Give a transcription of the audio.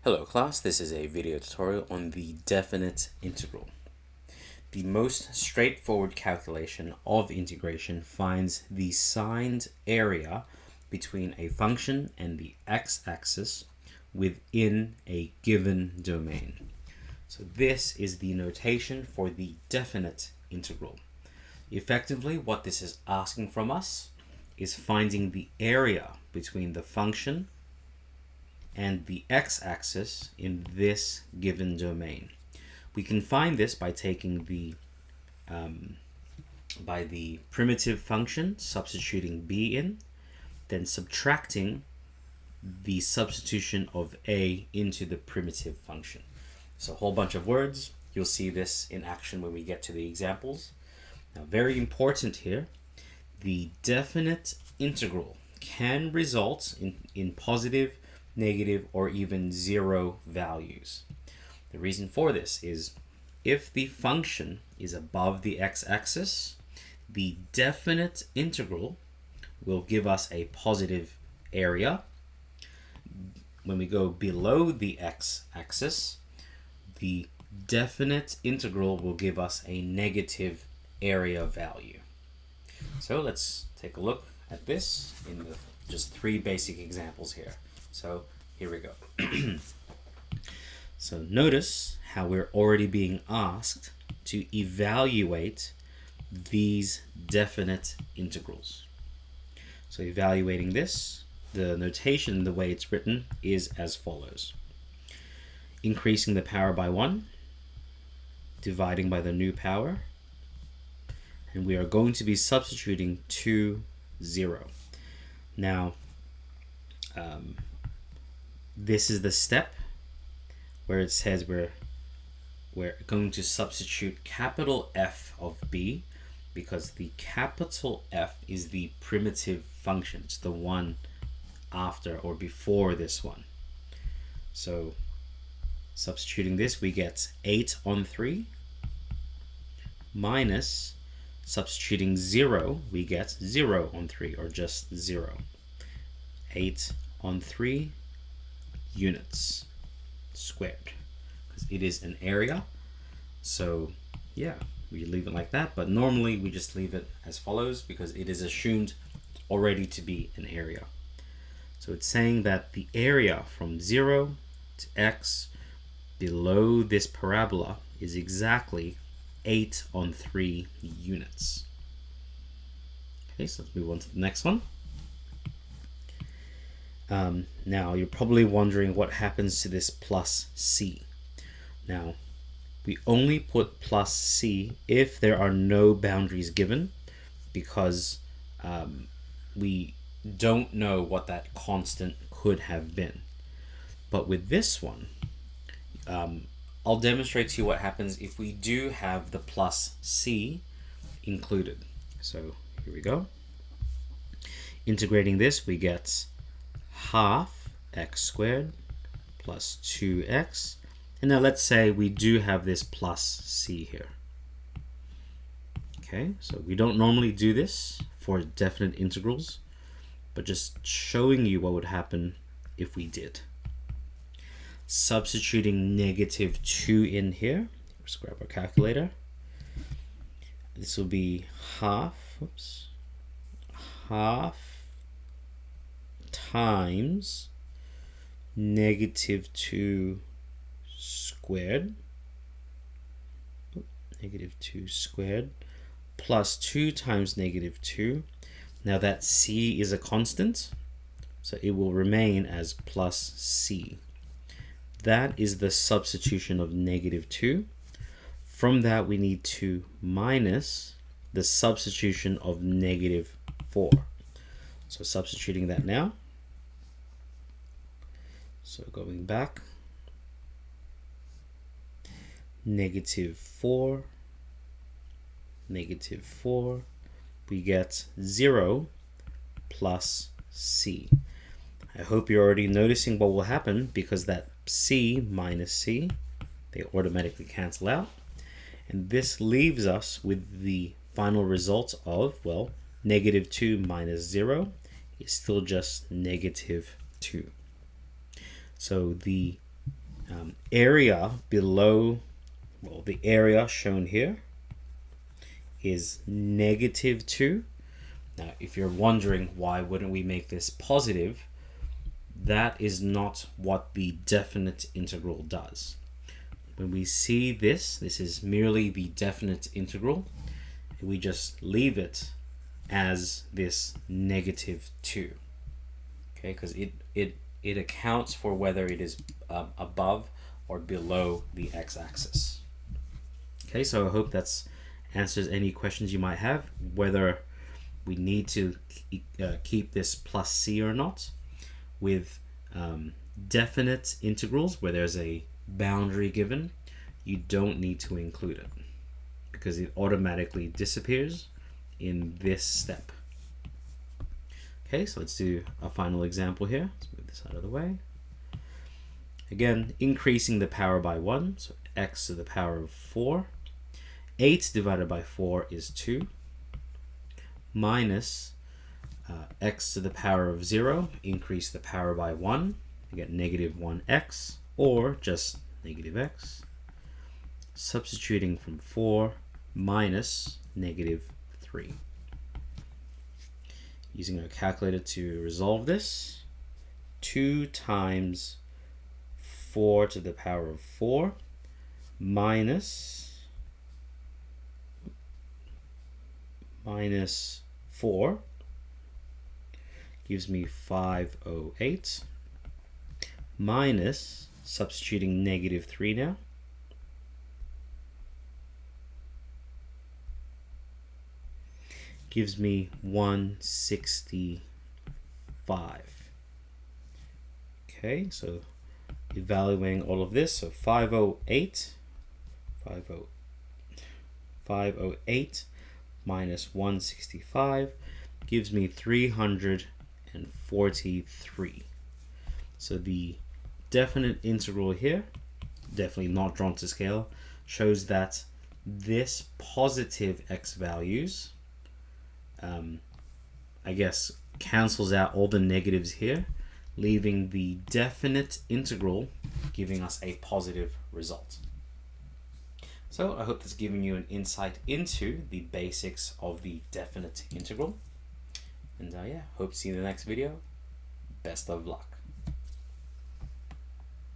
Hello class, this is a video tutorial on the definite integral. The most straightforward calculation of integration finds the signed area between a function and the x-axis within a given domain. So this is the notation for the definite integral. Effectively, what this is asking from us is finding the area between the function and the x-axis in this given domain. We can find this by taking the primitive function, substituting b in, then subtracting the substitution of a into the primitive function. So a whole bunch of words. You'll see this in action when we get to the examples. Now, very important here, the definite integral can result in positive, negative, or even zero values. The reason for this is if the function is above the x-axis, the definite integral will give us a positive area. When we go below the x-axis, the definite integral will give us a negative area value. So let's take a look at this in just three basic examples here. So here we go. So notice how we're already being asked to evaluate these definite integrals. So evaluating this, the notation, the way it's written, is as follows. Increasing the power by 1, dividing by the new power, and we are going to be substituting 2, 0. Now, this is the step where it says we're going to substitute capital F of b, because the capital F is the primitive function. It's the one after or before this one. So substituting this, we get 8 on 3 minus substituting 0, we get 0 on 3, or just 0. 8 on 3 units squared, because it is an area. So yeah, we leave it like that, but normally we just leave it as follows because it is assumed already to be an area. So it's saying that the area from 0 to x below this parabola is exactly 8 on 3 units. Okay, so let's move on to the next one. Now you're probably wondering what happens to this plus c. Now, we only put plus c if there are no boundaries given, because we don't know what that constant could have been. But with this one, I'll demonstrate to you what happens if we do have the plus c included. So here we go. Integrating this, we get half x squared plus 2x. And now let's say we do have this plus c here. Okay, so we don't normally do this for definite integrals, but just showing you what would happen if we did. Substituting negative 2 in here. Let's grab our calculator. This will be half times negative 2 squared, plus 2 times negative 2. Now that c is a constant, so it will remain as plus c. That is the substitution of negative 2. From that, we need to minus the substitution of negative 4. So substituting that now. So going back, negative 4, we get 0 plus c. I hope you're already noticing what will happen, because that c minus c, they automatically cancel out. And this leaves us with the final result of, well, negative 2 minus 0 is still just negative 2. So the Area below, well, the area shown here is -2. Now, if you're wondering why wouldn't we make this positive, that is not what the definite integral does. When we see this is merely the definite integral. We just leave it as this -2. Okay, because it accounts for whether it is above or below the x-axis. Okay, so I hope that's answers any questions you might have, whether we need to keep this plus c or not. With definite integrals, where there's a boundary given, you don't need to include it because it automatically disappears in this step. Okay, so let's do a final example here. Let's move this out of the way. Again, increasing the power by 1, so x to the power of 4. 8 divided by 4 is 2, minus x to the power of 0, increase the power by 1, you get -1x, or just -x. Substituting from 4 minus -3. Using our calculator to resolve this, 2 times 4 to the power of 4 minus 4 gives me 508, minus, substituting -3 now, gives me 165. Okay, so evaluating all of this, so 508 minus 165 gives me 343. So the definite integral here, definitely not drawn to scale, shows that this positive x values, I guess, cancels out all the negatives here, leaving the definite integral giving us a positive result. So I hope that's given you an insight into the basics of the definite integral. And yeah, hope to see you in the next video. Best of luck.